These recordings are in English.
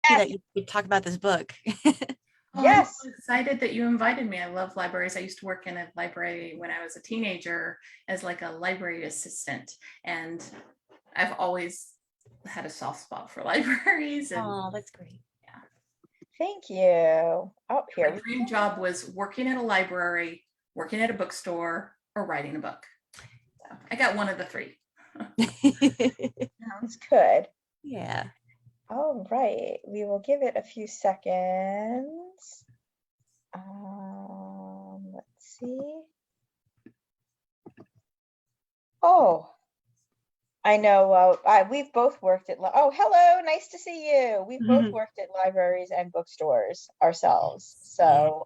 happy Yes. that you talk about this book. Oh, I'm Yes. so excited that you invited me. I love libraries. I used to work in a library when I was a teenager as like a library assistant. And I've always had a soft spot for libraries. And Oh, that's great. Thank you. Oh, here my we dream job was working at a library, working at a bookstore, or writing a book. So I got one of the three. sounds good. Yeah. All right, we will give it a few seconds. Let's see. Oh, I know. We've both worked at. Oh, hello. Nice to see you. We've both worked at libraries and bookstores ourselves. So,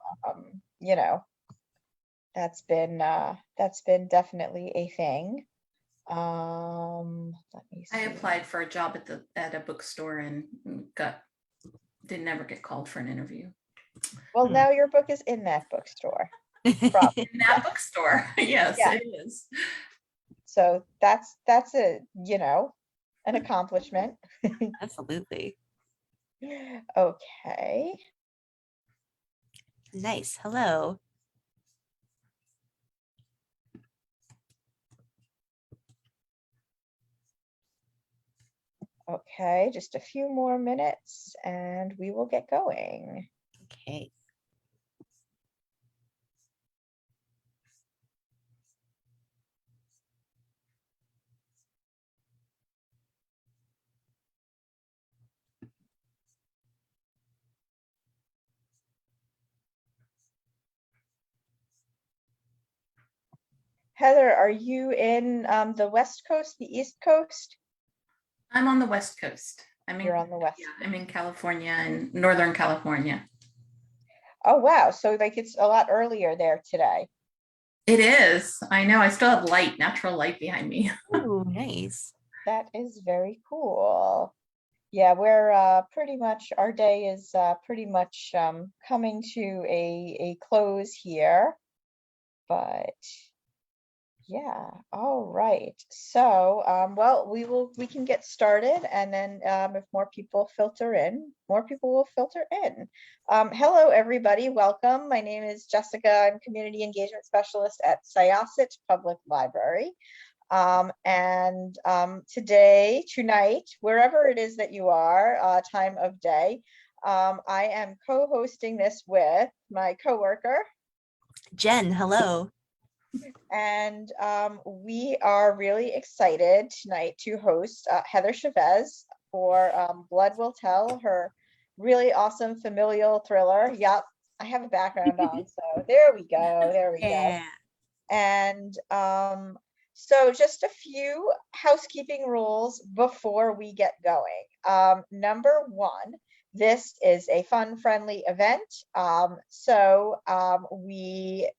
you know, that's been definitely a thing. Let me see. I applied for a job at a bookstore and didn't ever get called for an interview. Well, now your book is in that bookstore. In that bookstore, yes, Yeah. it is. So that's a, an accomplishment. Absolutely. Okay. Nice. Hello. Okay, just a few more minutes and we will get going. Okay. Heather, are you in the West Coast, the East Coast? I'm on the West Coast. You're on the West. Yeah, I'm in California, in Northern California. Oh, wow. So like it's a lot earlier there today. It is. I know. I still have light, natural light behind me. Oh, nice. That is very cool. Yeah, we're pretty much, our day is pretty much coming to a close here. But yeah, all right. So, well, we can get started, and then if more people filter in, more people will filter in. Hello, everybody. Welcome. My name is Jessica. I'm Community Engagement Specialist at Syosset Public Library. Tonight, wherever it is that you are, time of day, I am co-hosting this with my coworker, Jen, hello. and we are really excited tonight to host Heather Chavez for Blood Will Tell, her really awesome familial thriller. Yep, I have a background on, so there we go, there we go. And so just a few housekeeping rules before we get going. Number one, this is a fun, friendly event. We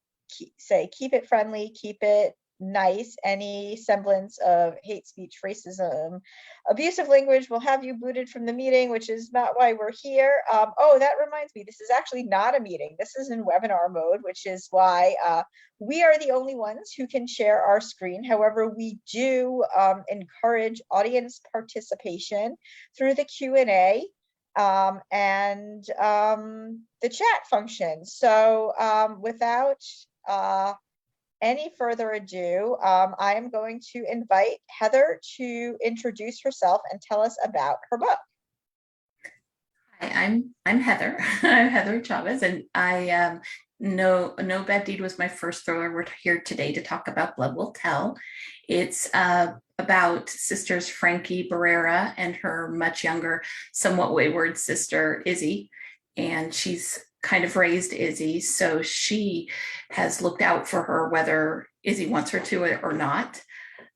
say keep it friendly, keep it nice. Any semblance of hate speech, racism, abusive language will have you booted from the meeting, which is not why we're here. Oh, that reminds me, this is actually not a meeting. This is in webinar mode, which is why we are the only ones who can share our screen. However, we do encourage audience participation through the Q&A and the chat function. So without any further ado, I am going to invite Heather to introduce herself and tell us about her book. Hi, I'm Heather. I'm Heather Chavez, and I No Bad Deed was my first thriller. We're here today to talk about Blood Will Tell. It's about sisters Frankie Barrera and her much younger, somewhat wayward sister Izzy, and she's kind of raised Izzy, so she has looked out for her whether Izzy wants her to or not.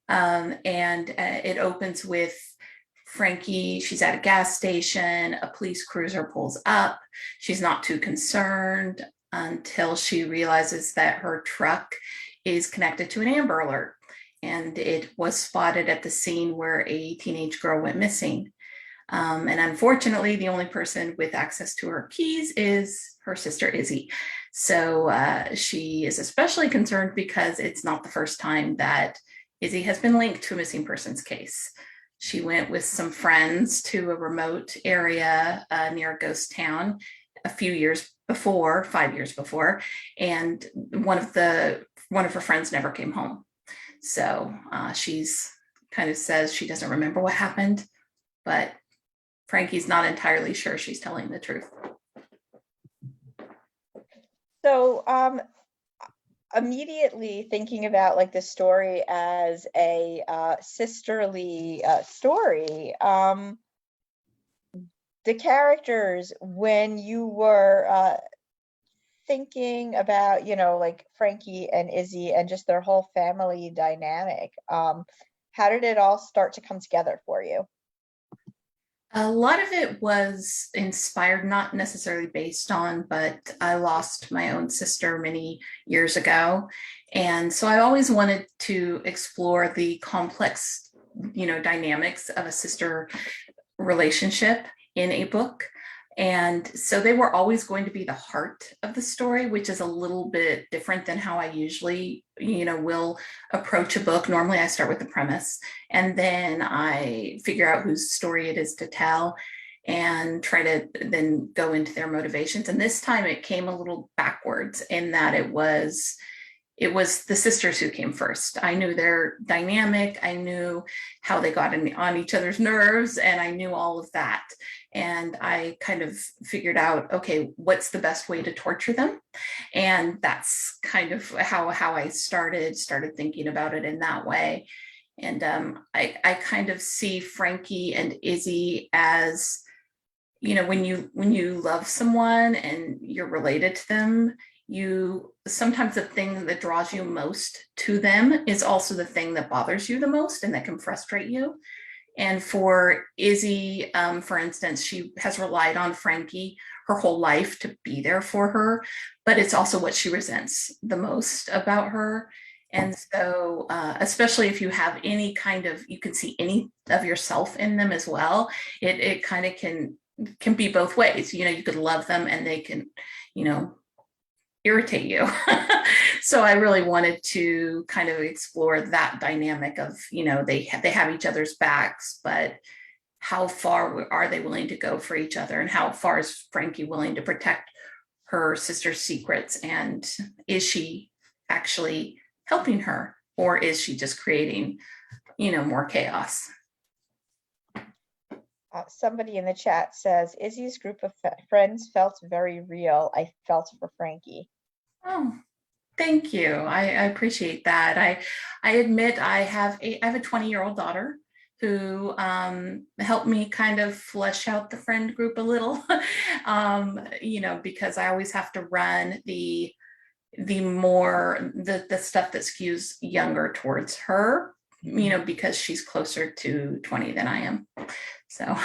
It opens with Frankie, she's at a gas station, a police cruiser pulls up. She's not too concerned until she realizes that her truck is connected to an Amber Alert, and it was spotted at the scene where a teenage girl went missing. And unfortunately, the only person with access to her keys is her sister Izzy. So she is especially concerned because it's not the first time that Izzy has been linked to a missing persons case. She went with some friends to a remote area near a ghost town a few years before, 5 years before, and one of her friends never came home. So she's kind of says she doesn't remember what happened, but Frankie's not entirely sure she's telling the truth. So immediately thinking about like the story as a sisterly story, the characters, when you were thinking about, you know, like Frankie and Izzy and just their whole family dynamic, how did it all start to come together for you? A lot of it was inspired, not necessarily based on, but I lost my own sister many years ago. And so I always wanted to explore the complex, dynamics of a sister relationship in a book. And so they were always going to be the heart of the story, which is a little bit different than how I usually, will approach a book. Normally I start with the premise and then I figure out whose story it is to tell and try to then go into their motivations. And this time it came a little backwards in that it was the sisters who came first. I knew their dynamic. I knew how they got on each other's nerves, and I knew all of that. And I kind of figured out, okay, what's the best way to torture them? And that's kind of how I started thinking about it in that way. And I kind of see Frankie and Izzy as, when you love someone and you're related to them, sometimes the thing that draws you most to them is also the thing that bothers you the most and that can frustrate you. And for Izzy, for instance, she has relied on Frankie her whole life to be there for her, but it's also what she resents the most about her. And so, especially if you have any kind of, you can see any of yourself in them as well, it kind of can be both ways. You could love them and they can, irritate you. So I really wanted to kind of explore that dynamic of, they have each other's backs, but how far are they willing to go for each other, and how far is Frankie willing to protect her sister's secrets, and is she actually helping her, or is she just creating, more chaos? Somebody in the chat says Izzy's group of friends felt very real. I felt for Frankie. Oh, thank you. I appreciate that. I admit I have a 20-year-old daughter who helped me kind of flesh out the friend group a little, because I always have to run the stuff that skews younger towards her, because she's closer to 20 than I am. So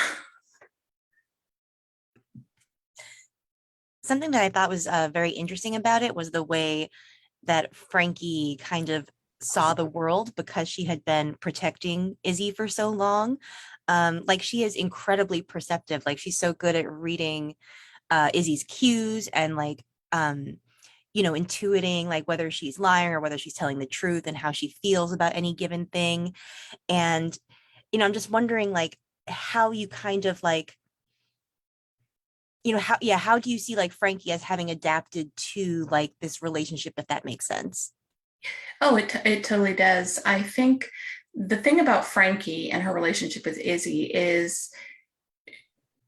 Something that I thought was very interesting about it was the way that Frankie kind of saw the world, because she had been protecting Izzy for so long. Like, she is incredibly perceptive. Like, she's so good at reading Izzy's cues and intuiting like whether she's lying or whether she's telling the truth, and how she feels about any given thing. And I'm just wondering like how you kind of like, how do you see like Frankie as having adapted to like this relationship, if that makes sense? Oh, it totally does. I think the thing about Frankie and her relationship with Izzy is,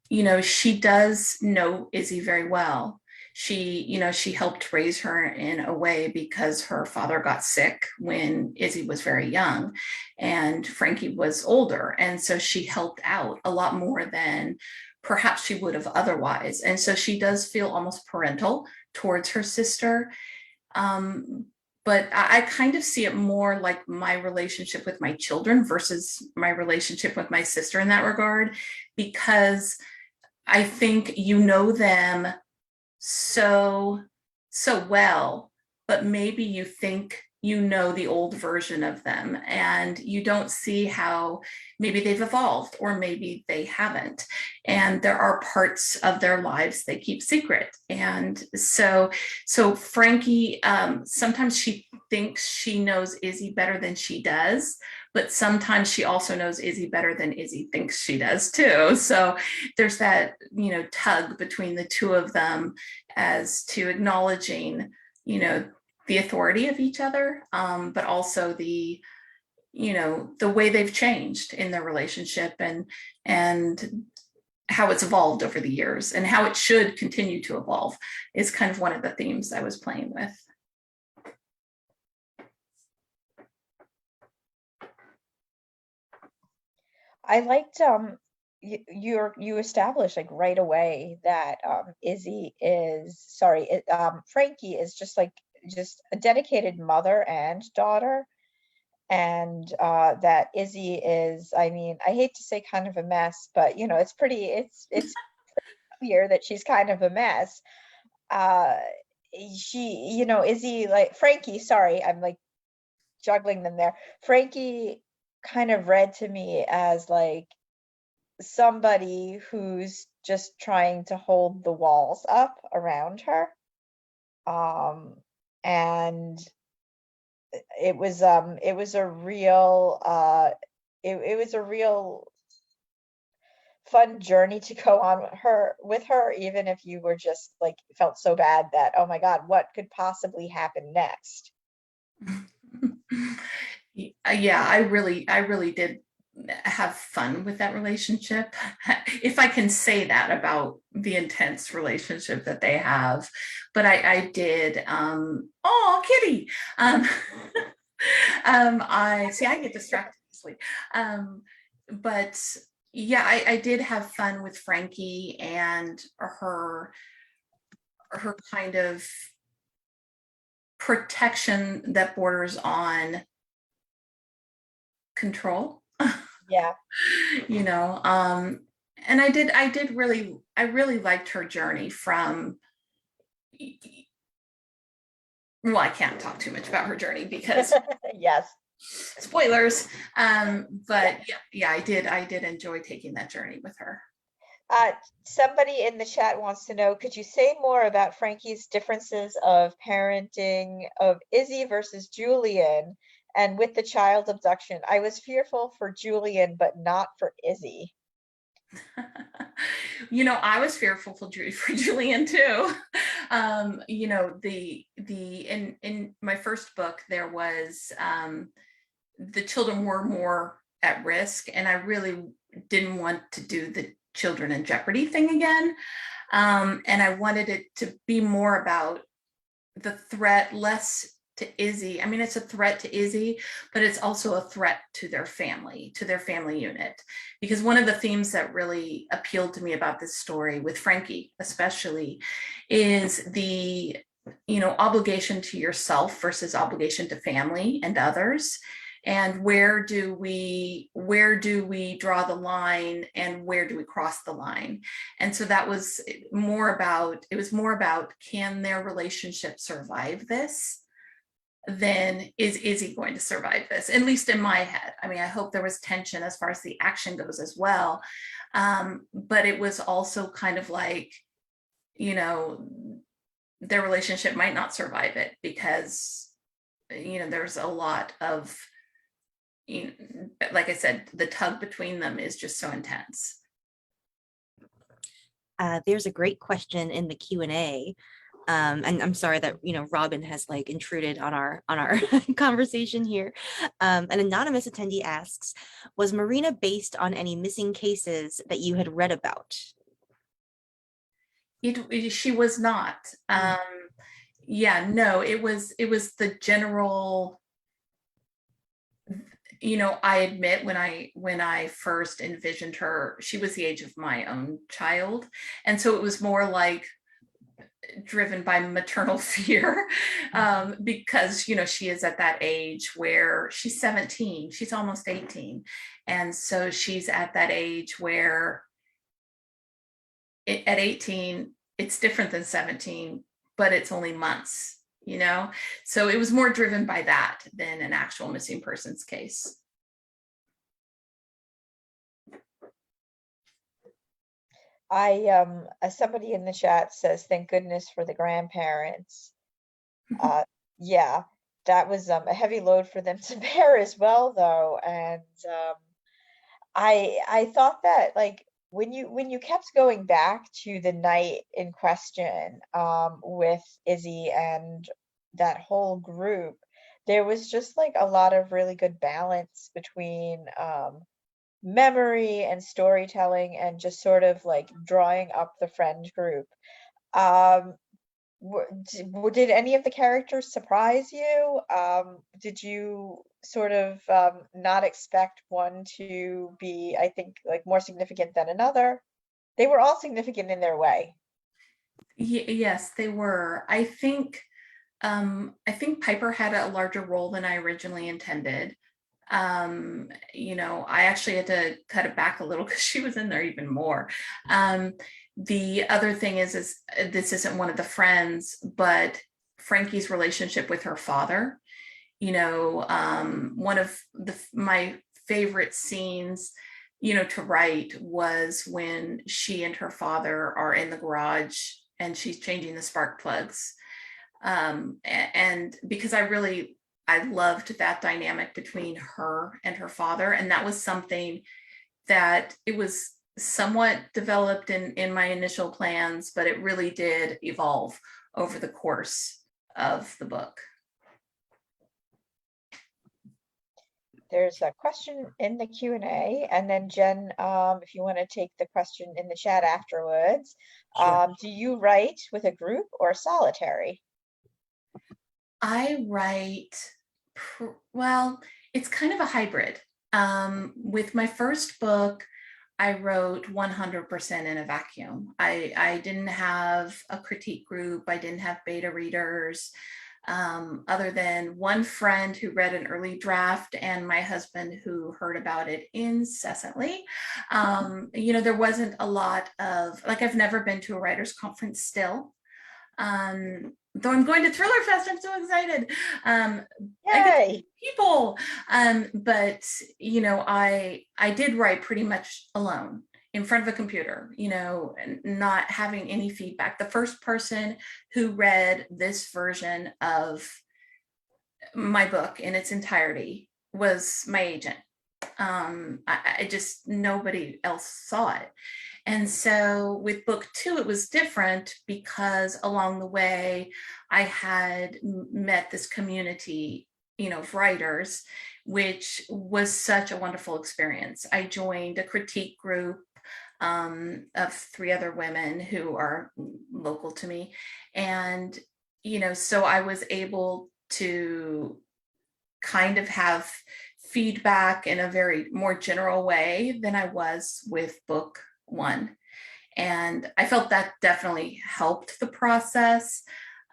she does know Izzy very well. She helped raise her in a way because her father got sick when Izzy was very young and Frankie was older. And so she helped out a lot more than perhaps she would have otherwise. And so she does feel almost parental towards her sister. But I kind of see it more like my relationship with my children versus my relationship with my sister in that regard, because I think them so well, but maybe you think you know the old version of them, and you don't see how maybe they've evolved or maybe they haven't. And there are parts of their lives they keep secret. And so Frankie, sometimes she thinks she knows Izzy better than she does, but sometimes she also knows Izzy better than Izzy thinks she does too. So there's that, tug between the two of them as to acknowledging, the authority of each other, but also the way they've changed in their relationship, and how it's evolved over the years and how it should continue to evolve is kind of one of the themes I was playing with. I liked you established like right away that Frankie is just a dedicated mother and daughter, and that Izzy is, I mean, I hate to say kind of a mess, but it's clear that she's kind of a mess. Uh Izzy, like Frankie, sorry, I'm like juggling them there. Frankie kind of read to me as like somebody who's just trying to hold the walls up around her. And it was a real it was a real fun journey to go on with her, even if you were just like felt so bad that, oh my God, what could possibly happen next? Yeah, I really did have fun with that relationship, if I can say that about the intense relationship that they have. But I did, oh, kitty. I get distracted easily. But yeah, I did have fun with Frankie and her kind of protection that borders on control. Yeah. And I really liked her journey from, well, I can't talk too much about her journey because Yes. spoilers. But yeah, I did enjoy taking that journey with her. Somebody in the chat wants to know, could you say more about Frankie's differences of parenting of Izzy versus Julian? And with the child abduction, I was fearful for Julian, but not for Izzy. I was fearful for Julian too. In my first book, there was the children were more at risk, and I really didn't want to do the children in jeopardy thing again. And I wanted it to be more about the threat, less to Izzy. I mean, it's a threat to Izzy, but it's also a threat to their family unit. Because one of the themes that really appealed to me about this story, with Frankie especially, is the obligation to yourself versus obligation to family and others. And where do we draw the line, and where do we cross the line? And so that was more about, can their relationship survive this? Then is Izzy going to survive this? At least in my head. I mean, I hope there was tension as far as the action goes as well. But it was also kind of like, their relationship might not survive it, because, there's a lot of, like I said, the tug between them is just so intense. There's a great question in the Q&A. And I'm sorry that Robin has like intruded on our conversation here. An anonymous attendee asks, was Marina based on any missing cases that you had read about? She was not. Yeah, no, it was the general. I admit, when I first envisioned her, she was the age of my own child, and so it was more like driven by maternal fear, because she is at that age where she's 17, she's almost 18, and so she's at that age where at 18 it's different than 17, but it's only months you know? So it was more driven by that than an actual missing persons case. Somebody in the chat says, thank goodness for the grandparents. Yeah, that was a heavy load for them to bear as well, though. And I thought that, like, when you kept going back to the night in question with Izzy and that whole group, there was just like a lot of really good balance between memory and storytelling and just sort of like drawing up the friend group. Um, did any of the characters surprise you? Did you sort of not expect one to be, I think, like more significant than another? They were all significant in their way. Yes, they were. I think Piper had a larger role than I originally intended. You know, I actually had to cut it back a little because she was in there even more. The other thing is this isn't one of the friends, but Frankie's relationship with her father. You know, one of my favorite scenes, you know, to write was when she and her father are in the garage and she's changing the spark plugs. And because I loved that dynamic between her and her father. And that was something that it was somewhat developed in my initial plans, but it really did evolve over the course of the book. There's a question in the Q&A, and then Jen, if you want to take the question in the chat afterwards. Sure. Do you write with a group or solitary? I write, well, it's kind of a hybrid. With my first book, I wrote 100% in a vacuum. I didn't have a critique group. I didn't have beta readers, other than one friend who read an early draft and my husband who heard about it incessantly. You know, there wasn't a lot of, like, I've never been to a writer's conference still. Though I'm going to Thriller Fest, I'm so excited. Yay! People, but you know, I did write pretty much alone in front of a computer, you know, and not having any feedback. The first person who read this version of my book in its entirety was my agent. I just, nobody else saw it. And so with book 2, it was different because along the way, I had met this community, you know, of writers, which was such a wonderful experience. I joined a critique group of 3 other women who are local to me. And, you know, so I was able to kind of have feedback in a very more general way than I was with book 1. And I felt that definitely helped the process.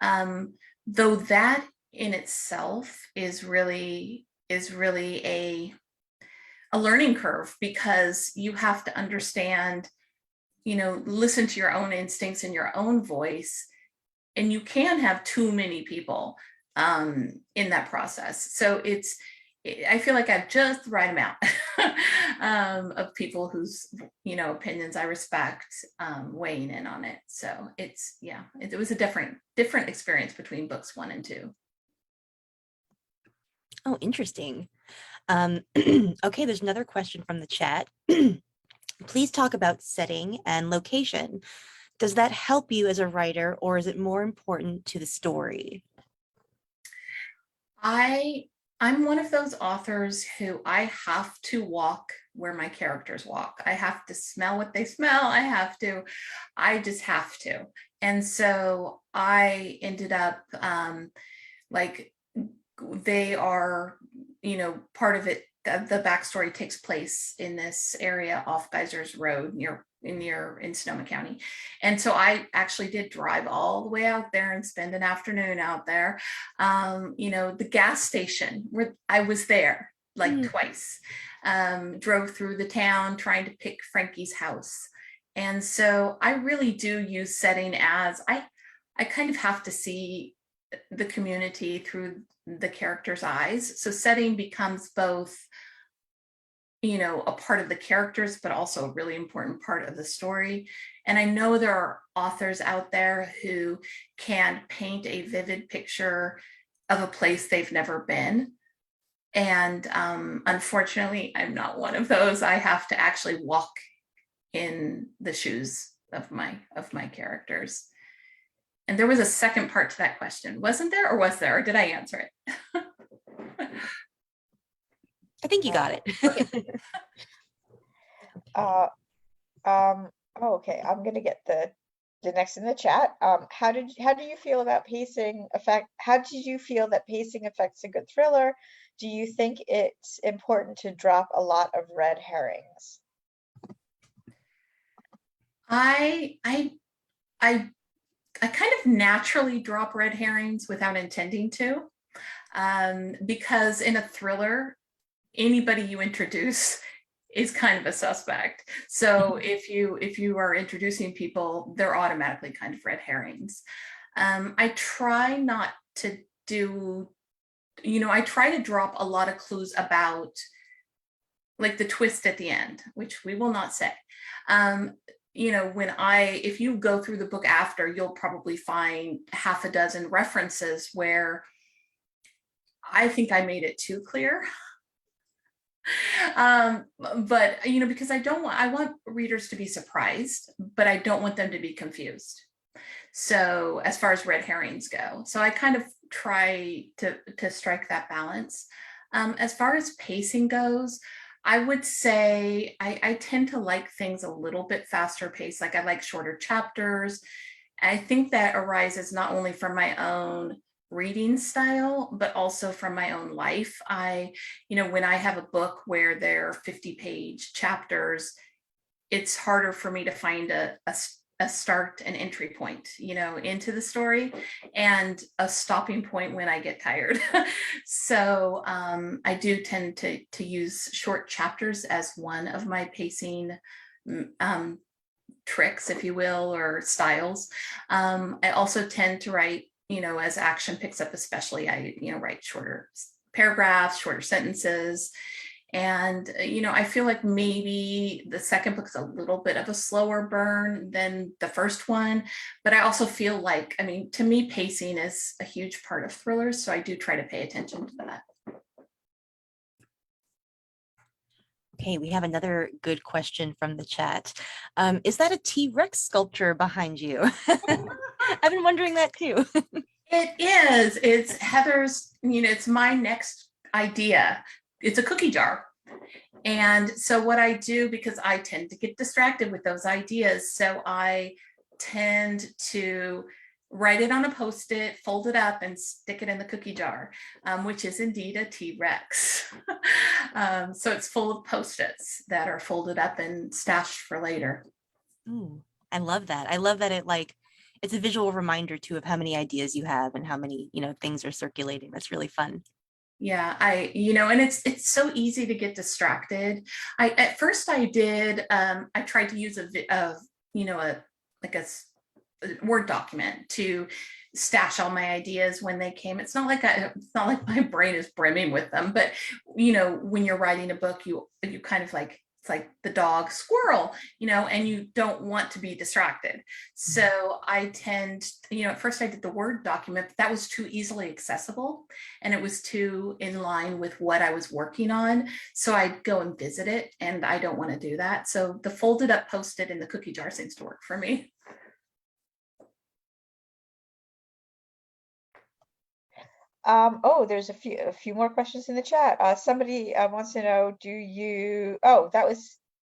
Though that in itself is really a learning curve, because you have to understand, you know, listen to your own instincts and your own voice. And you can have too many people in that process. So I feel like I've just the right amount of people whose, you know, opinions I respect weighing in on it. So it's, yeah, it was a different experience between books 1 and 2. Oh, interesting. Okay, there's another question from the chat. Please talk about setting and location. Does that help you as a writer, or is it more important to the story? I'm one of those authors who I have to walk where my characters walk. I have to smell what they smell. I just have to. And so I ended up like, they are, you know, part of it, the backstory takes place in this area off Geysers Road in Sonoma County. And so I actually did drive all the way out there and spend an afternoon out there. You know, the gas station where I was there like twice, drove through the town trying to pick Frankie's house. And so I really do use setting as I kind of have to see the community through the character's eyes. So setting becomes both, a part of the characters, but also a really important part of the story. And I know there are authors out there who can paint a vivid picture of a place they've never been. And unfortunately, I'm not one of those. I have to actually walk in the shoes of my characters. And there was a second part to that question, wasn't there, or was there, or did I answer it? I think you got it. Okay, I'm gonna get the next in the chat. How do you feel about pacing effect? How did you feel that pacing affects a good thriller? Do you think it's important to drop a lot of red herrings? I kind of naturally drop red herrings without intending to, because in a thriller, anybody you introduce is kind of a suspect. So if you are introducing people, they're automatically kind of red herrings. I try not to do, I try to drop a lot of clues about, like, the twist at the end, which we will not say. If you go through the book after, you'll probably find half a dozen references where I think I made it too clear. But because I want readers to be surprised, but I don't want them to be confused. So as far as red herrings go, so I kind of try to strike that balance. As far as pacing goes, I would say I tend to like things a little bit faster paced. Like, I like shorter chapters. I think that arises not only from my own reading style, but also from my own life. When I have a book where there are 50-page chapters, it's harder for me to find a start and entry point, into the story, and a stopping point when I get tired. So I do tend to use short chapters as one of my pacing tricks, if you will, or styles. I also tend to write, as action picks up, especially, I write shorter paragraphs, shorter sentences. And, I feel like maybe the second book is a little bit of a slower burn than the first one. But I also feel like, to me, pacing is a huge part of thrillers. So I do try to pay attention to that. Okay, we have another good question from the chat. Is that a T-Rex sculpture behind you? I've been wondering that too. It is. It's Heather's, it's my next idea. It's a cookie jar. And so what I do, because I tend to get distracted with those ideas, so I tend to write it on a Post-it, fold it up, and stick it in the cookie jar, which is indeed a T-Rex. So it's full of Post-its that are folded up and stashed for later. Ooh, I love that. I love that it's a visual reminder too of how many ideas you have and how many, things are circulating. That's really fun. Yeah, and it's so easy to get distracted. At first I tried to use a Word document to stash all my ideas when they came. It's not like my brain is brimming with them, but when you're writing a book, you kind of like, it's like the dog squirrel, and you don't want to be distracted. So I tend, at first I did the Word document, but that was too easily accessible and it was too in line with what I was working on. So I'd go and visit it, and I don't want to do that. So the folded up Post-it in the cookie jar seems to work for me. There's a few more questions in the chat. Somebody wants to know,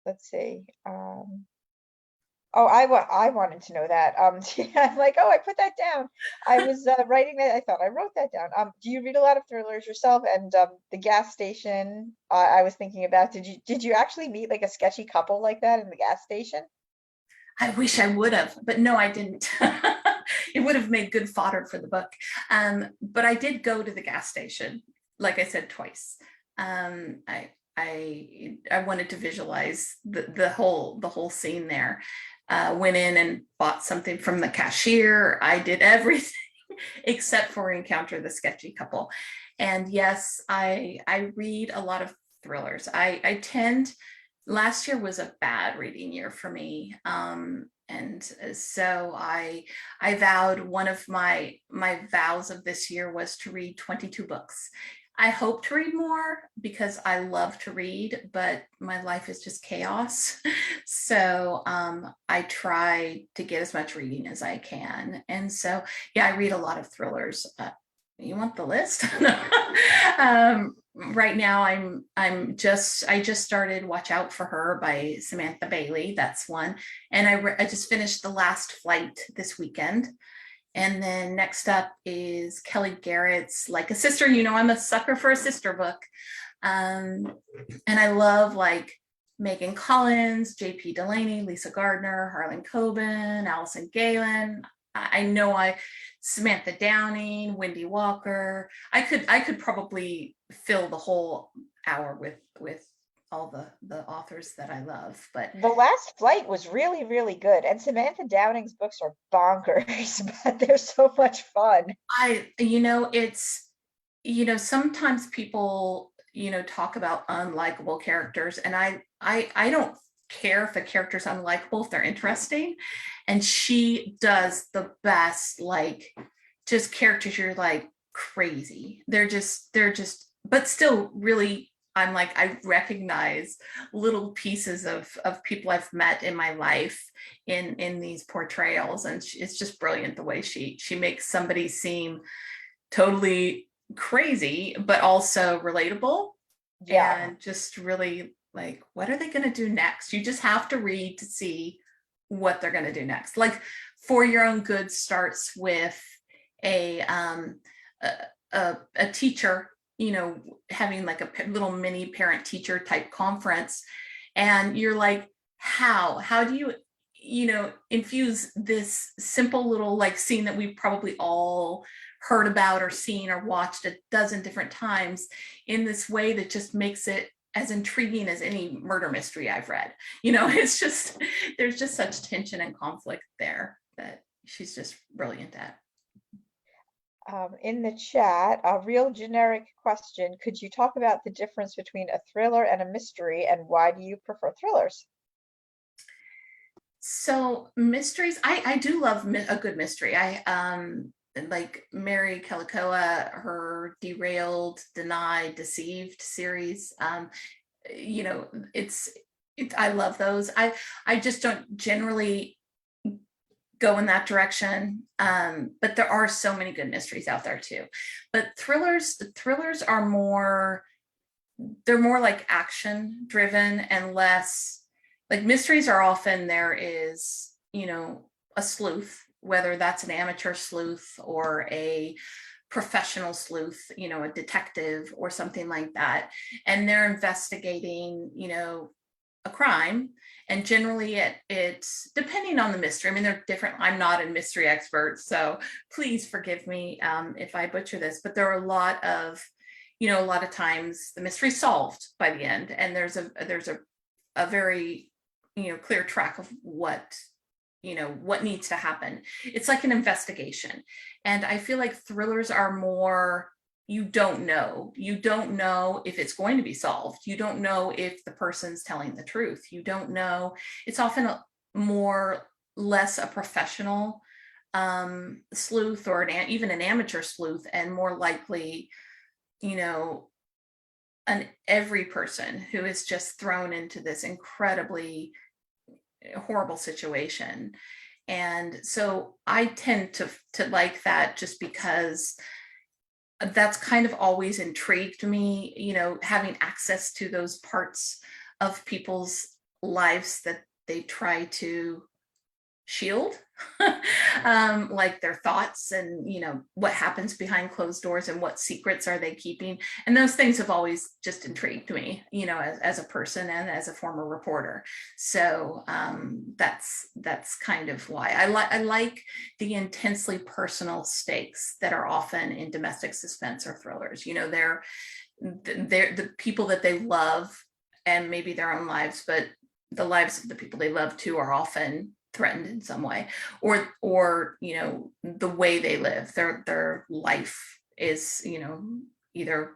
let's see. I wanted to know that. I'm like, I put that down. I was writing that. I thought I wrote that down. Do you read a lot of thrillers yourself? And the gas station, I was thinking about, did you actually meet like a sketchy couple like that in the gas station? I wish I would have, but no, I didn't. It would have made good fodder for the book. But I did go to the gas station, like I said, twice. I wanted to visualize the whole scene there. Went in and bought something from the cashier. I did everything except for Encounter the Sketchy Couple. And yes, I read a lot of thrillers. I tend, last year was a bad reading year for me. And so I vowed, one of my vows of this year was to read 22 books. I hope to read more because I love to read, but my life is just chaos. So I try to get as much reading as I can. And so, yeah, I read a lot of thrillers. You want the list? Right now, I just started Watch Out for Her by Samantha Bailey. That's one. And I just finished The Last Flight this weekend. And then next up is Kelly Garrett's Like a Sister. You know, I'm a sucker for a sister book. And I love like Megan Collins, J.P. Delaney, Lisa Gardner, Harlan Coben, Allison Galen. I know Samantha Downing, Wendy Walker. I could probably fill the whole hour with all the authors that I love. But The Last Flight was really, really good. And Samantha Downing's books are bonkers, but they're so much fun. It's, sometimes people, talk about unlikable characters, and I don't care if a character's unlikable if they're interesting. And she does the best, like, just characters you're like crazy. They're just, but still really, I'm like, I recognize little pieces of people I've met in my life in these portrayals. And it's just brilliant the way she makes somebody seem totally crazy, but also relatable. Yeah. And just really like, what are they going to do next? You just have to read to see what they're going to do next. Like For Your Own Good starts with a teacher, having like a little mini parent teacher type conference. And you're like, how do you, infuse this simple little like scene that we've probably all heard about or seen or watched a dozen different times in this way that just makes it as intriguing as any murder mystery I've read. It's just, there's just such tension and conflict there that she's just brilliant at. In the chat, a real generic question. Could you talk about the difference between a thriller and a mystery, and why do you prefer thrillers? So mysteries, I do love a good mystery. I like Mary Kalikoa, her Derailed, Denied, Deceived series. I love those. I just don't generally go in that direction. But there are so many good mysteries out there too. But thrillers are more, they're more like action driven and less like mysteries are often there is, a sleuth, whether that's an amateur sleuth or a professional sleuth, a detective or something like that. And they're investigating, a crime. And generally it's depending on the mystery. I mean, they're different. I'm not a mystery expert, so please forgive me if I butcher this, but there are a lot of times the mystery solved by the end. And there's a very, clear track of what needs to happen. It's like an investigation. And I feel like thrillers are more, you don't know if it's going to be solved. You don't know if the person's telling the truth. You don't know. It's often less a professional sleuth or even an amateur sleuth, and more likely, an every person who is just thrown into this incredibly horrible situation. And so I tend to like that, just because that's kind of always intrigued me, having access to those parts of people's lives that they try to shield, like their thoughts and, what happens behind closed doors and what secrets are they keeping. And those things have always just intrigued me, as a person and as a former reporter. So that's kind of why I like the intensely personal stakes that are often in domestic suspense or thrillers. They're the people that they love, and maybe their own lives, but the lives of the people they love too are often threatened in some way, or you know, the way they live, their life is, you know, either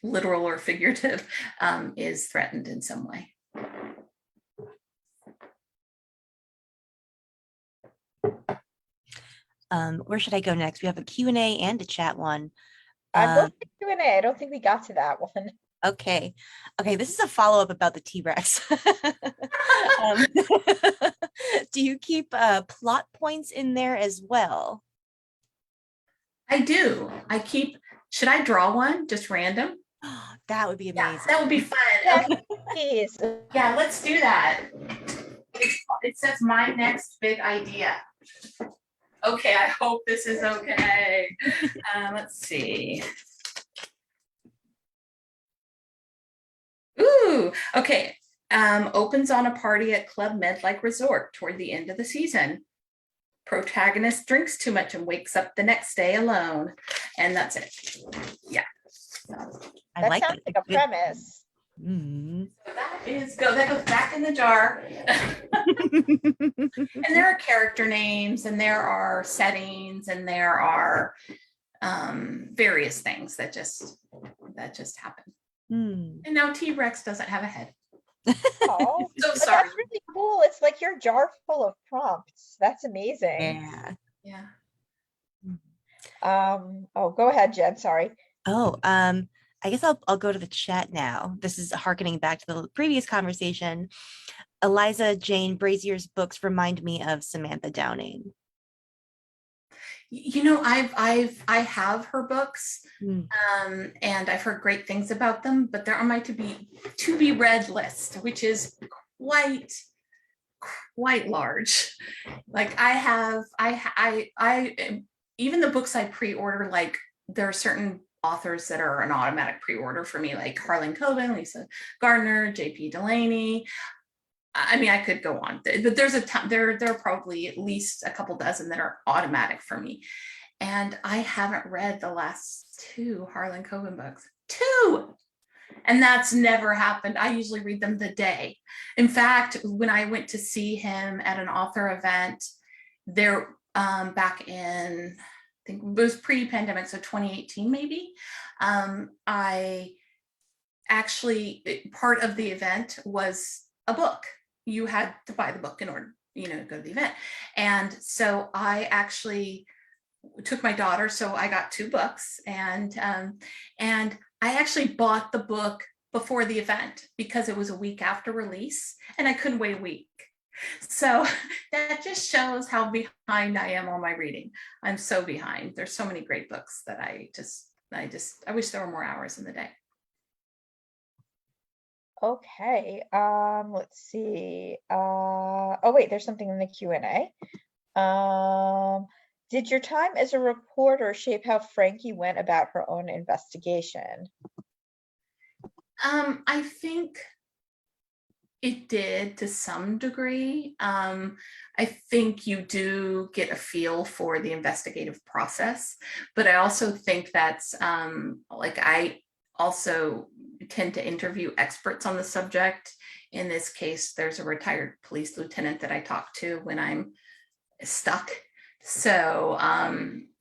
literal or figurative, is threatened in some way. Where should I go next? We have a Q&A and a chat one. I'm going to Q&A. I don't think we got to that one. Okay. This is a follow-up about the T-Rex. Do you keep plot points in there as well? I do. Should I draw one just random? That would be amazing. Yeah, that would be fun. Yes, Okay. please. Yeah, let's do that. It says my next big idea. Okay, I hope this is okay. Let's see. Ooh, okay. Opens on a party at Club Med-like Resort toward the end of the season. Protagonist drinks too much and wakes up the next day alone. And that's it. Yeah. I That like sounds it. like a premise. Mm. That goes back in the jar. And there are character names, and there are settings, and there are various things that just happen. Mm. And now T-Rex doesn't have a head. Oh, So but sorry. that's really cool. It's like your jar full of prompts. That's amazing. Yeah. Oh, go ahead, Jen. Sorry. Oh, I guess I'll go to the chat now. This is harkening back to the previous conversation. Eliza Jane Brazier's books remind me of Samantha Downing. You know, I have her books, Mm. and I've heard great things about them, but they're on my to be read list, which is quite large. Like I even the books I pre-order, like there are certain authors that are an automatic pre-order for me, like Harlan Coben, Lisa Gardner, JP Delaney. I mean, I could go on, but there's a ton, there are probably at least a couple dozen that are automatic for me. And I haven't read the last 2 Harlan Coben books. 2! And that's never happened. I usually read them the day. In fact, when I went to see him at an author event there, back in, I think it was pre-pandemic, so 2018 maybe, I actually, part of the event was a book. You had to buy the book in order, you know, to go to the event. And so I actually took my daughter, so I got 2 books, and I actually bought the book before the event because it was a week after release and I couldn't wait a week. So that just shows how behind I am on my reading. I'm so behind. There's so many great books that I wish there were more hours in the day. Okay. Let's see. Oh wait, there's something in the Q&A. Did your time as a reporter shape how Frankie went about her own investigation? I think it did to some degree. I think you do get a feel for the investigative process, but I also think that's like I also tend to interview experts on the subject. In this case, there's a retired police lieutenant that I talk to when I'm stuck. So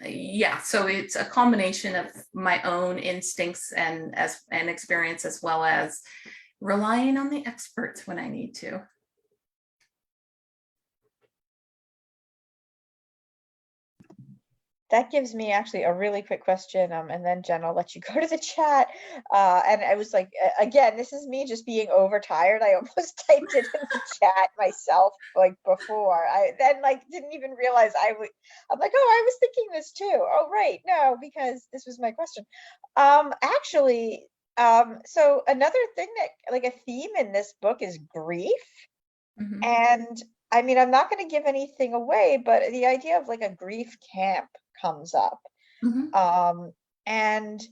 yeah, so it's a combination of my own instincts and experience, as well as relying on the experts when I need to. That gives me actually a really quick question, and then Jen, I'll let you go to the chat. And I was like, again, this is me just being overtired. I almost typed it in the chat myself, like before. I then like didn't even realize I'm like, oh, I was thinking this too. Oh, right, no, because this was my question. Actually, so another thing that like a theme in this book is grief. Mm-hmm. And I mean, I'm not going to give anything away, but the idea of like a grief camp comes up. Mm-hmm. And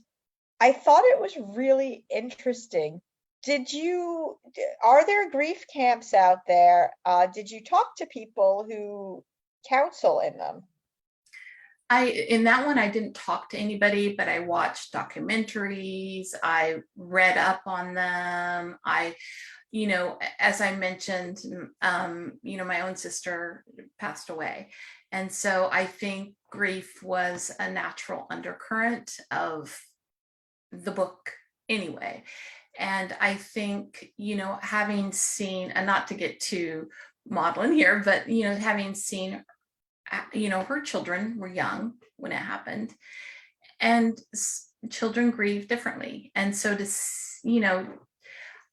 I thought it was really interesting. Are there grief camps out there? Did you talk to people who counsel in them? In that one, I didn't talk to anybody, but I watched documentaries. I read up on them. you know, as I mentioned, you know, my own sister passed away. And so I think grief was a natural undercurrent of the book anyway. And I think, you know, having seen, and not to get too maudlin here, but, you know, having seen, you know, her children were young when it happened, and children grieve differently. And so to, you know,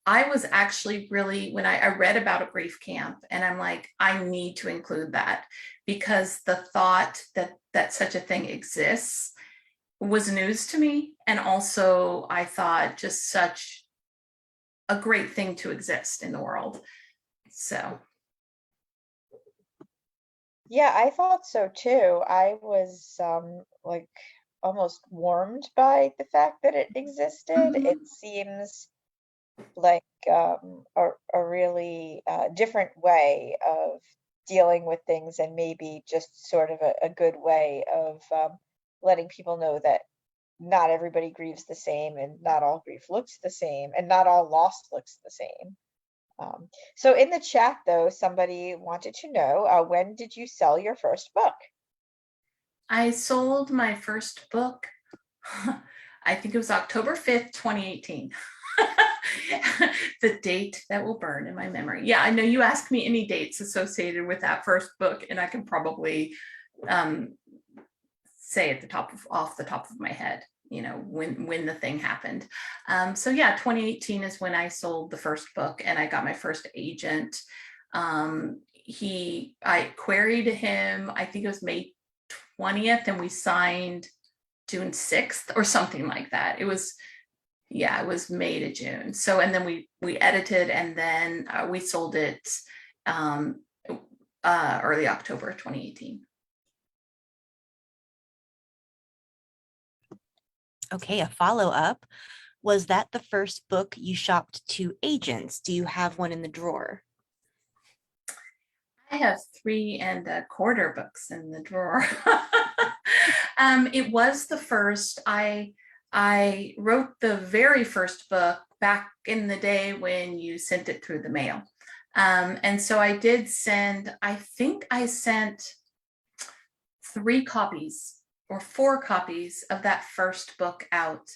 I was actually really, when I read about a grief camp, and I'm like, I need to include that, because the thought that such a thing exists was news to me. And also I thought just such a great thing to exist in the world. So Yeah, I thought so too. I was like almost warmed by the fact that it existed. It mhm. seems like a really different way of dealing with things, and maybe just sort of a good way of letting people know that not everybody grieves the same, and not all grief looks the same, and not all loss looks the same. So in the chat, though, somebody wanted to know, when did you sell your first book? I sold my first book, I think it was October 5th, 2018. The date that will burn in my memory. Yeah, I know you asked me any dates associated with that first book, and I can probably say at the top of, off the top of my head, you know, when the thing happened. So yeah, 2018 is when I sold the first book, and I got my first agent. I queried him, I think it was May 20th, and we signed June 6th or something like that. It was, yeah, it was May to June. So, and then we edited, and then we sold it early October 2018. Okay, a follow-up. Was that the first book you shopped to agents? Do you have one in the drawer? I have 3¼ books in the drawer. It was the first. I wrote the very first book back in the day when you sent it through the mail. And so I did send, I think I sent 3 copies or 4 copies of that first book out.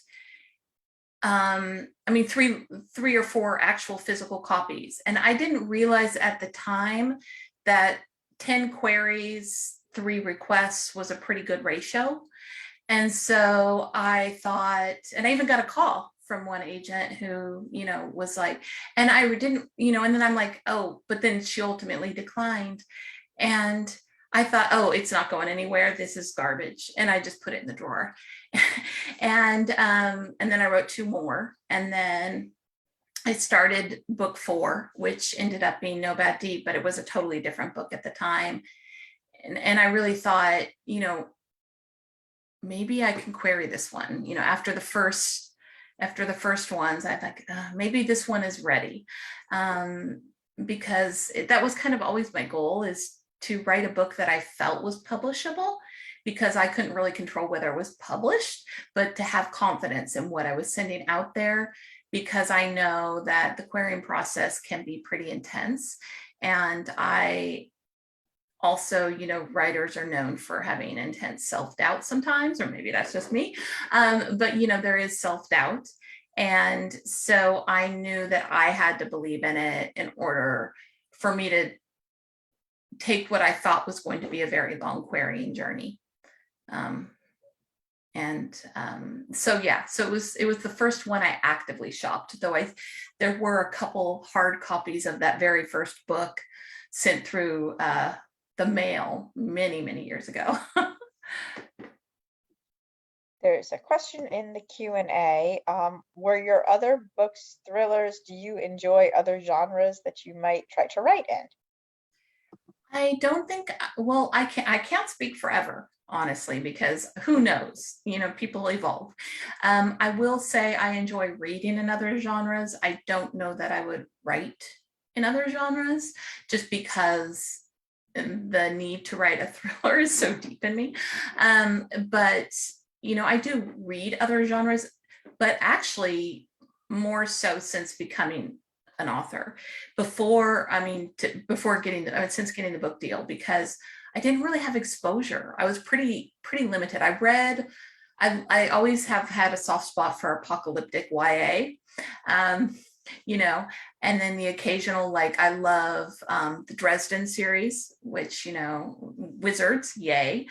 I mean, three or 4 actual physical copies. And I didn't realize at the time that 10 queries, 3 requests was a pretty good ratio. And so I thought, and I even got a call from one agent who, you know, was like, and I didn't, you know, and then I'm like, oh, but then she ultimately declined. And I thought, oh, it's not going anywhere. This is garbage. And I just put it in the drawer. And then I wrote 2 more. And then I started book 4, which ended up being No Bad Deed, but it was a totally different book at the time. And I really thought, you know, maybe I can query this one, you know, after the first ones, I thought maybe this one is ready. Because that was kind of always my goal, is to write a book that I felt was publishable, because I couldn't really control whether it was published, but to have confidence in what I was sending out there, because I know that the querying process can be pretty intense. And I also, you know, writers are known for having intense self-doubt sometimes, or maybe that's just me. But, you know, there is self-doubt. And so I knew that I had to believe in it in order for me to take what I thought was going to be a very long querying journey. So yeah, so it was the first one I actively shopped, though there were a couple hard copies of that very first book sent through the mail many years ago. There's a question in the Q&A. Were your other books thrillers? Do you enjoy other genres that you might try to write in? I don't think, well, I can't speak forever, honestly, because who knows, you know, people evolve. I will say I enjoy reading in other genres. I don't know that I would write in other genres, just because the need to write a thriller is so deep in me. But, you know, I do read other genres, but actually more so since becoming an author before, before getting since getting the book deal, because I didn't really have exposure. I was pretty limited. I always have had a soft spot for apocalyptic YA. Um, and then the occasional, like, I love the Dresden series, which, wizards, yay.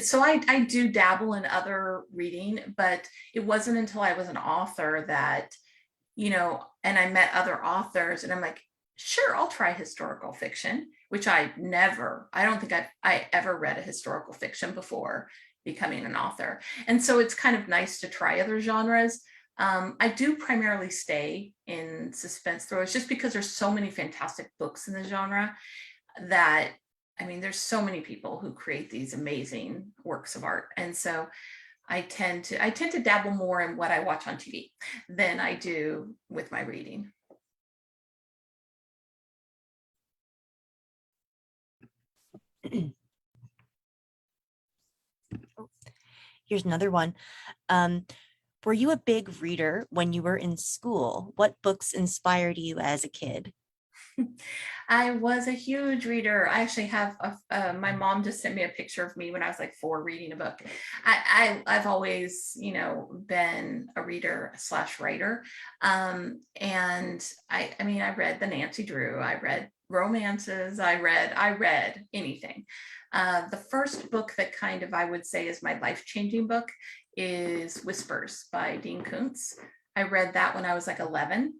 So I do dabble in other reading, but it wasn't until I was an author that, and I met other authors and I'm like, sure, I'll try historical fiction, which I don't think I ever read a historical fiction before becoming an author. And so it's kind of nice to try other genres. I do primarily stay in suspense thrillers just because there's so many fantastic books in the genre that, there's so many people who create these amazing works of art. And so I tend to dabble more in what I watch on TV than I do with my reading. Here's another one. Were you a big reader when you were in school? What books inspired you as a kid? I was a huge reader. I actually have my mom just sent me a picture of me when I was like 4 reading a book. I've always, been a reader / writer. And I read the Nancy Drew, I read romances, I read anything. The first book that kind of, I would say, is my life-changing book is Whispers by Dean Koontz. I read that when I was like 11,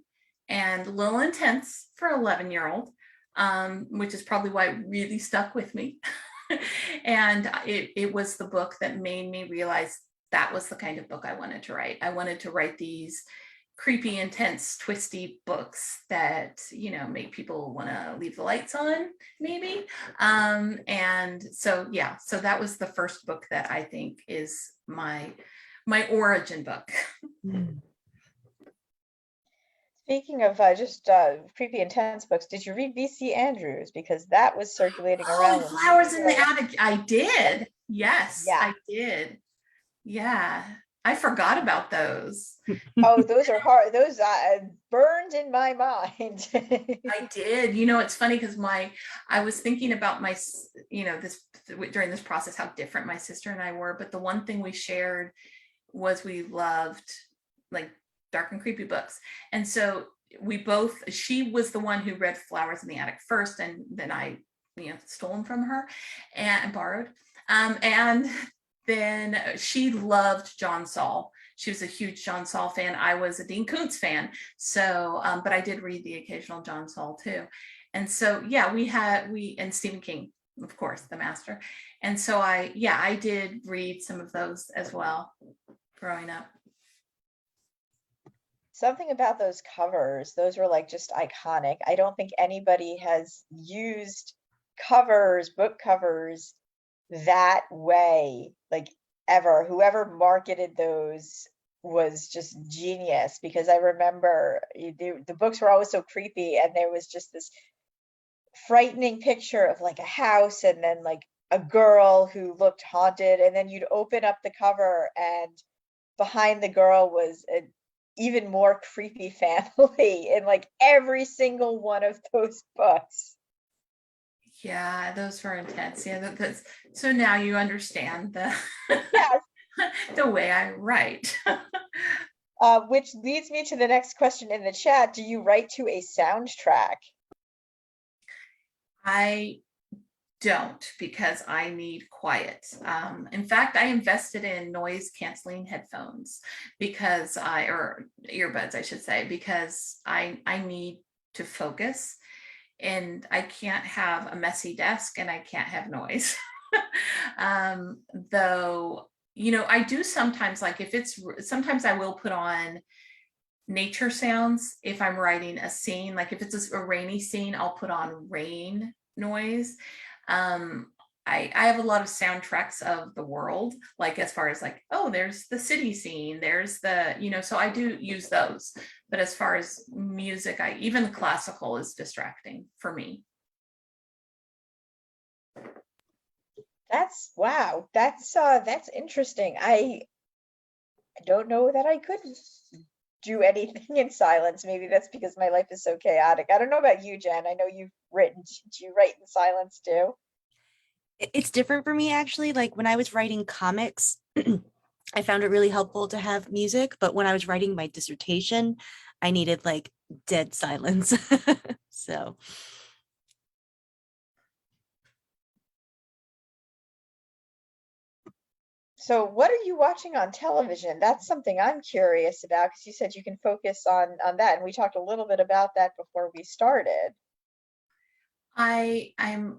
and a little intense for an 11-year-old, which is probably why it really stuck with me. And it was the book that made me realize that was the kind of book I wanted to write. I wanted to write these creepy, intense, twisty books that, make people want to leave the lights on, maybe. And so, yeah, so that was the first book that I think is my origin book. Speaking of just creepy intense books, did you read V.C. Andrews? Because that was circulating around. Oh, Flowers in the Attic. I did. Yes, Yeah. I did. Yeah, I forgot about those. Oh, those are hard. Those burned in my mind. I did. It's funny because I was thinking about this during this process, how different my sister and I were. But the one thing we shared was we loved like dark and creepy books. And so she was the one who read Flowers in the Attic first, and then I, stole them from her and borrowed. And then she loved John Saul. She was a huge John Saul fan. I was a Dean Koontz fan. So, but I did read the occasional John Saul too. And so, yeah, and Stephen King, of course, the master. And so I did read some of those as well growing up. Something about those covers, those were like just iconic. I don't think anybody has used book covers that way, like ever. Whoever marketed those was just genius, because I remember the books were always so creepy, and there was just this frightening picture of like a house and then like a girl who looked haunted, and then you'd open up the cover and behind the girl was an even more creepy family in like every single one of those books. Yeah, those were intense. Yeah, that's so now you understand Yes. the way I write. Which leads me to the next question in the chat. Do you write to a soundtrack? I don't, because I need quiet. In fact, I invested in noise canceling headphones or earbuds, I should say, because I need to focus, and I can't have a messy desk and I can't have noise. Though, I do sometimes, like sometimes I will put on nature sounds if I'm writing a scene. Like if it's a rainy scene, I'll put on rain noise. I have a lot of soundtracks of the world, like as far as like, oh, there's the city scene, there's the, so I do use those. But as far as music, even classical is distracting for me. Wow. That's interesting. I don't know that I could do anything in silence. Maybe that's because my life is so chaotic. I don't know about you, Jen. I know you've written. Do you write in silence too? It's different for me actually. Like when I was writing comics, I found it really helpful to have music, but when I was writing my dissertation, I needed like dead silence. So, So what are you watching on television? That's something I'm curious about because you said you can focus on that, and we talked a little bit about that before we started. I'm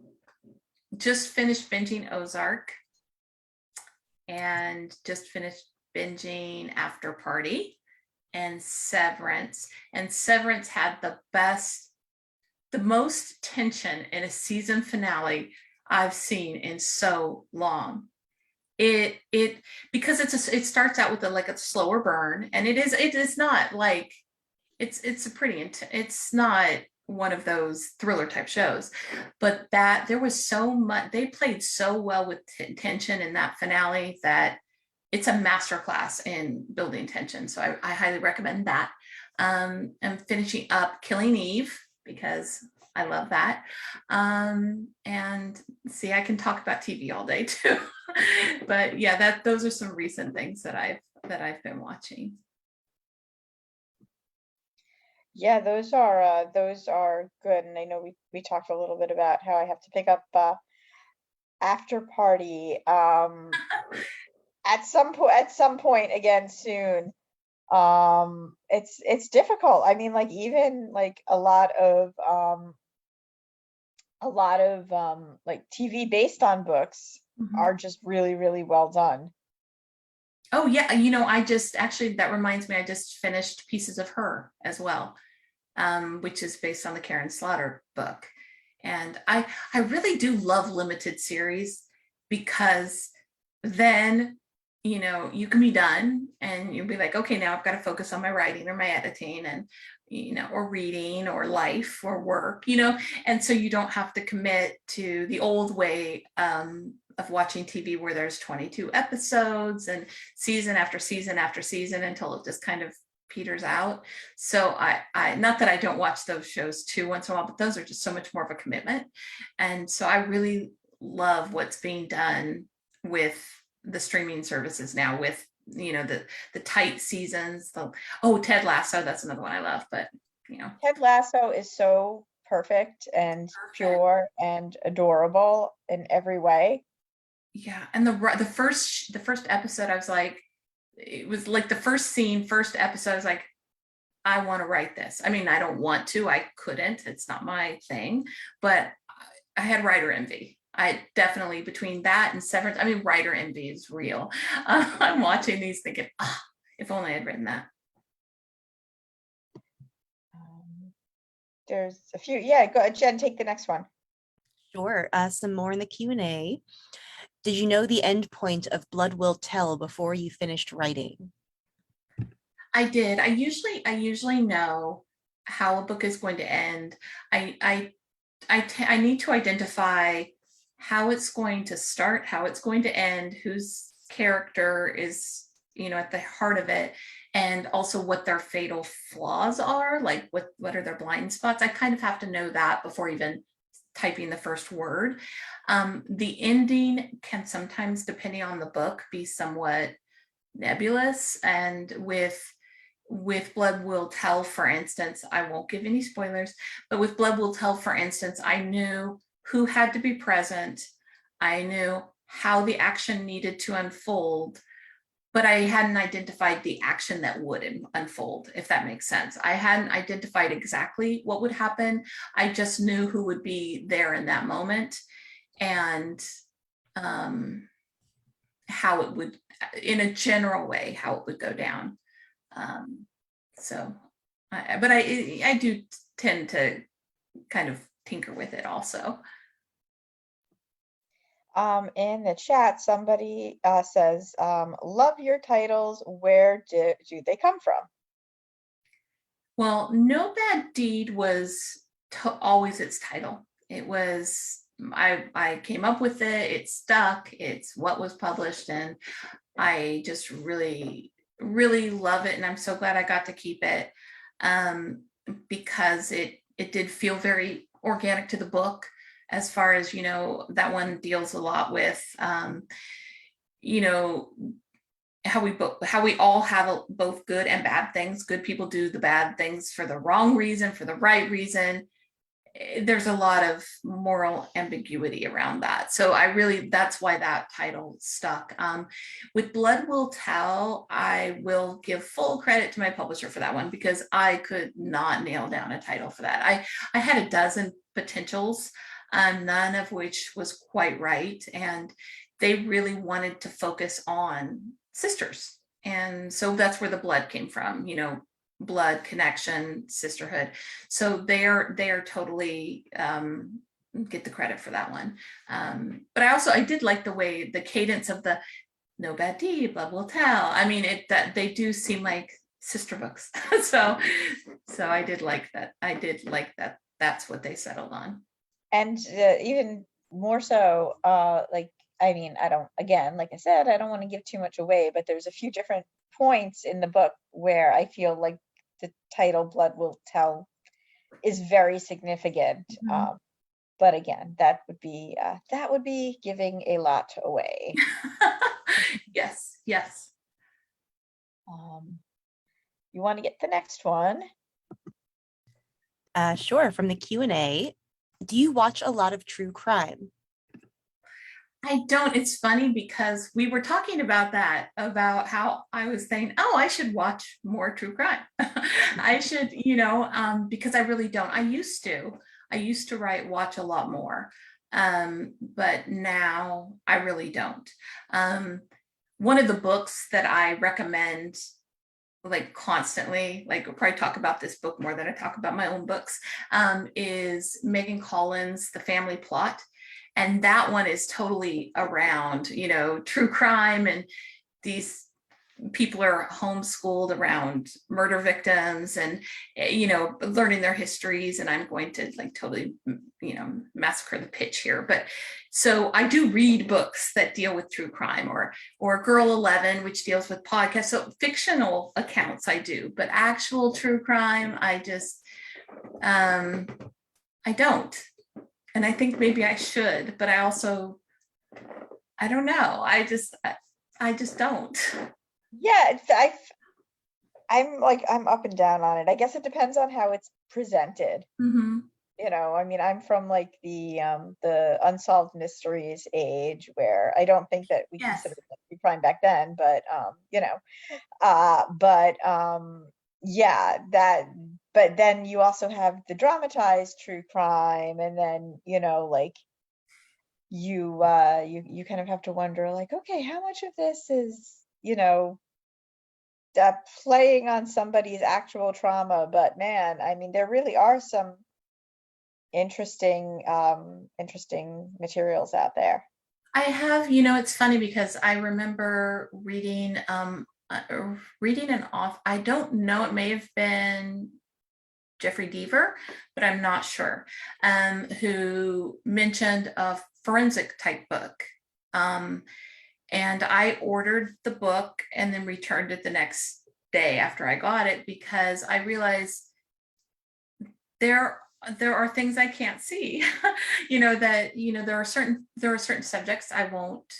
just finished binging Ozark and just finished binging After Party and Severance. And Severance had the most tension in a season finale I've seen in so long. It because it starts out with a slower burn, and it is not like it's a it's not one of those thriller type shows, but that there was so much, they played so well with tension in that finale that it's a masterclass in building tension. So I highly recommend that. I'm finishing up Killing Eve because I love that. And see, I can talk about TV all day too. But yeah, those are some recent things that I've been watching. Yeah, those are good. And I know we talked a little bit about how I have to pick up After Party at some point again soon. It's difficult. I mean, like even like a lot of like TV based on books Mhm. are just really, really well done. Oh yeah, I just actually, that reminds me, I just finished Pieces of Her as well, which is based on the Karen Slaughter book. And I really do love limited series because then you can be done and you'll be like, okay, now I've got to focus on my writing or my editing and or reading or life or work, and so you don't have to commit to the old way of watching TV where there's 22 episodes and season after season after season until it just kind of peters out. So I not that I don't watch those shows too once in a while, but those are just so much more of a commitment. And so I really love what's being done with the streaming services now with the tight seasons. Ted Lasso, that's another one I love, but Ted Lasso is so perfect and perfect. pure and adorable in every way. Yeah, and the first episode, I was like, it was like the first episode, I was like, I want to write this. I mean, I don't want to, I couldn't, it's not my thing, but I had writer envy. I definitely, between that and Severance, I mean, writer envy is real. I'm watching these thinking, if only I'd written that. Um, there's a few. Yeah, go ahead, Jen, take the next one. sure. Some more in the Q&A. Did you know the end point of Blood Will Tell before you finished writing? I did. I usually know how a book is going to end. I need to identify how it's going to start, how it's going to end, whose character is, at the heart of it, and also what their fatal flaws are, like what are their blind spots. I kind of have to know that before even typing the first word. The ending can sometimes, depending on the book, be somewhat nebulous, and with Blood Will Tell, for instance, I won't give any spoilers, but with Blood Will Tell, for instance, I knew who had to be present. I knew how the action needed to unfold, but I hadn't identified the action that would unfold, if that makes sense. I hadn't identified exactly what would happen. I just knew who would be there in that moment and how it would, in a general way, how it would go down. So, but I do tend to kind of tinker with it also. In the chat, somebody says, love your titles. Where do they come from? Well, No Bad Deed was always its title. It was, I came up with it, it stuck, it's what was published, and I just really really love it, and I'm so glad I got to keep it, because it did feel very organic to the book, as far as, that one deals a lot with, you know, how we all have both good and bad things. Good people do the bad things for the wrong reason, for the right reason. There's a lot of moral ambiguity around that. So that's why that title stuck. With Blood Will Tell, I will give full credit to my publisher for that one, because I could not nail down a title for that. I had a dozen potentials, none of which was quite right. And they really wanted to focus on sisters. And so that's where the blood came from, blood, connection, sisterhood. So they're totally, get the credit for that one. But I did like the cadence of the no bad deed, blood will tell. I mean, that they do seem like sister books. so I did like that. That's what they settled on. And even more so, like, I mean, like I said, I don't want to give too much away, but there's a few different points in the book where I feel like the title Blood Will Tell is very significant. But again, that would be giving a lot away. Yes. You want to get the next one? Sure. From the Q&A, do you watch a lot of true crime? I don't. It's funny because we were talking about how I was saying, oh, I should watch more true crime. I should, because I really don't. I used to watch a lot more. But now I really don't. One of the books that I recommend, like constantly, like I'll probably talk about this book more than I talk about my own books, is Megan Collins' The Family Plot. And that one is totally around, true crime, and these people are homeschooled around murder victims and, learning their histories. And I'm going to totally, massacre the pitch here. But so I do read books that deal with true crime, or Girl 11, which deals with podcasts. So fictional accounts I do, but actual true crime, I just, I don't. And I think maybe I should, but I don't know. I just don't. Yeah, I'm up and down on it. I guess it depends on how it's presented. Mm-hmm. I mean, I'm from the unsolved mysteries age, where I don't think that we Yes. considered it true crime back then, but yeah, but then you also have the dramatized true crime, and then you kind of have to wonder, like, okay, how much of this is playing on somebody's actual trauma? But man, I mean, there really are some interesting materials out there. I have, it's funny because I remember reading an off. I don't know. It may have been Jeffrey Deaver, but I'm not sure. Who mentioned a forensic type book. And I ordered the book and then returned it the next day after I got it, because I realized there are things I can't see, there are certain subjects I won't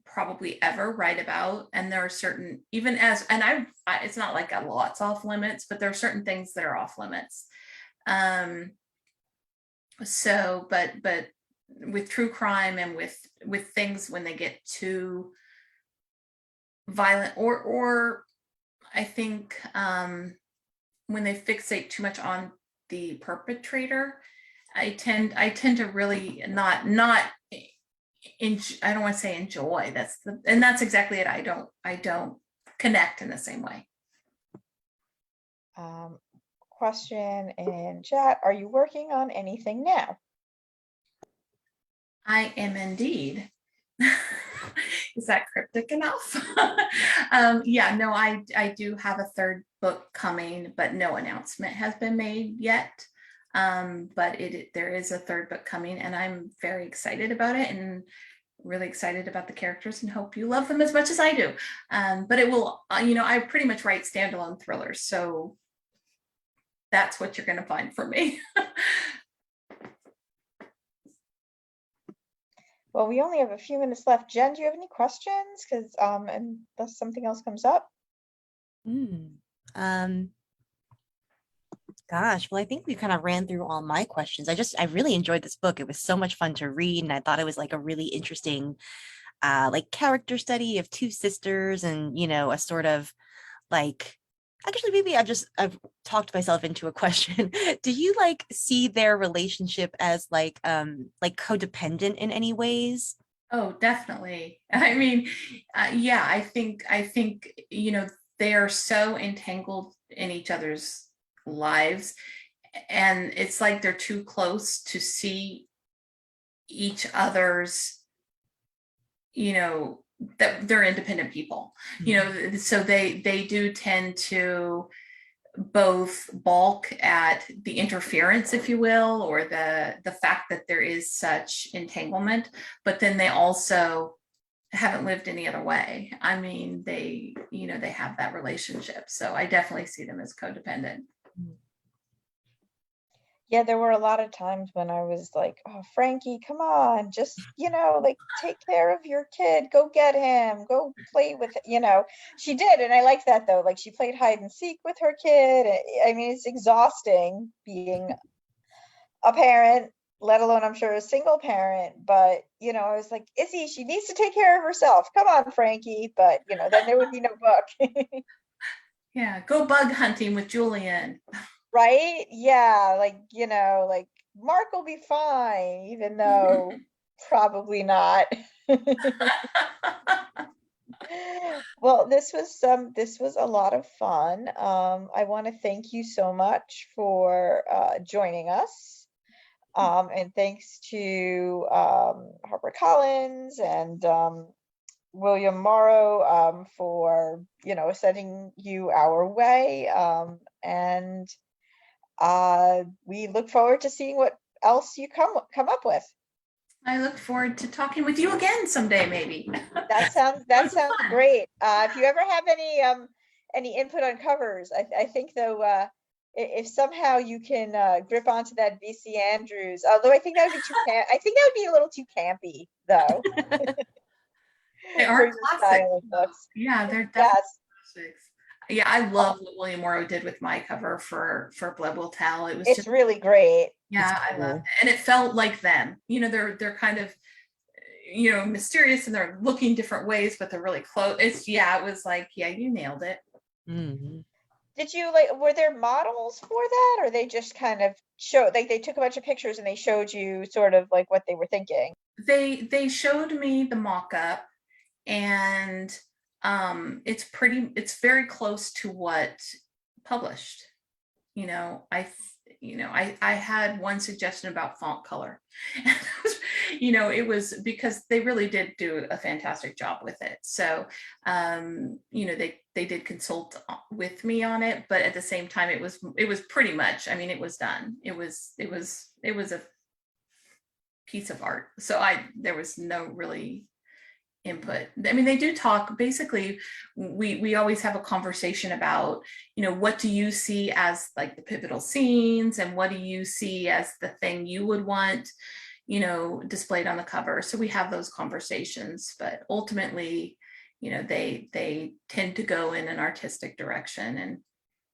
probably ever write about. And there are certain, it's not like a lot's off limits, but there are certain things that are off limits. So, but with true crime and with things when they get too violent, or I think when they fixate too much on the perpetrator, I tend to really not I don't want to say enjoy. That's exactly it. I don't connect in the same way. Question in chat: are you working on anything now? I am indeed. Is that cryptic enough? Yeah, no, I do have a third book coming, but no announcement has been made yet. But there is a third book coming, and I'm very excited about it. And really excited about the characters and hope you love them as much as I do. But it will, I pretty much write standalone thrillers, so that's what you're going to find from me. Well, we only have a few minutes left. Jen, do you have any questions? Because unless something else comes up. Um, Gosh, well, I think we kind of ran through all my questions. I really enjoyed this book. It was so much fun to read, and I thought it was like a really interesting, like character study of two sisters, and a sort of like, actually, maybe I've talked myself into a question. Do you like see their relationship as like codependent in any ways? Oh, definitely. I mean, yeah, I think, they are so entangled in each other's lives, and it's like they're too close to see each other's, that they're independent people, so they do tend to both balk at the interference, if you will, or the fact that there is such entanglement, but then they also haven't lived any other way. I mean, they have that relationship. So I definitely see them as codependent. Yeah, there were a lot of times when I was like, oh, Frankie, come on, just, like take care of your kid, go get him, go play with, she did. And I liked that though. Like she played hide and seek with her kid. I mean, it's exhausting being a parent, let alone I'm sure a single parent, but I was like, Izzy, she needs to take care of herself. Come on, Frankie. But then there would be no book. Yeah, go bug hunting with Julian. Right? Yeah, like Mark will be fine, even though probably not. Well, this was a lot of fun. I want to thank you so much for joining us. And thanks to HarperCollins and William Morrow for sending you our way. And we look forward to seeing what else you come up with. I look forward to talking with you again someday, maybe. That sounds great. If you ever have any input on covers, I think though if somehow you can grip onto that VC Andrews, although I think that would be I think that would be a little too campy though. They for are your classics. style of books. Yeah, they're definitely Yes. classics. Yeah, I love what William Morrow did with my cover for Blood Will Tell. It was It's just really great. yeah, I love it. And it felt like them. They're kind of mysterious and they're looking different ways, but they're really close. It was like, yeah, you nailed it. Mm-hmm. Did you were there models for that, or they just kind of showed they took a bunch of pictures and they showed you sort of like what they were thinking? They showed me the mock-up, and it's very close to what published. I had one suggestion about font color. It was because they really did do a fantastic job with it. So, they did consult with me on it, but at the same time, it was pretty much, I mean, it was done. It was a piece of art. So there was no really input. I mean, they do talk, basically, we always have a conversation about, what do you see as like the pivotal scenes, and what do you see as the thing you would want, displayed on the cover. So we have those conversations, but ultimately, they tend to go in an artistic direction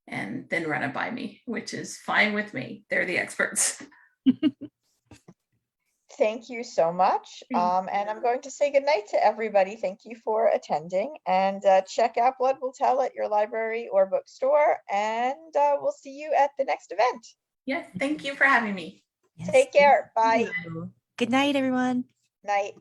and then run it by me, which is fine with me. They're the experts. Thank you so much. And I'm going to say goodnight to everybody. Thank you for attending, and check out Blood Will Tell at your library or bookstore, and we'll see you at the next event. Yes, thank you for having me. Yes. Take care. Bye. Good night, everyone. Night.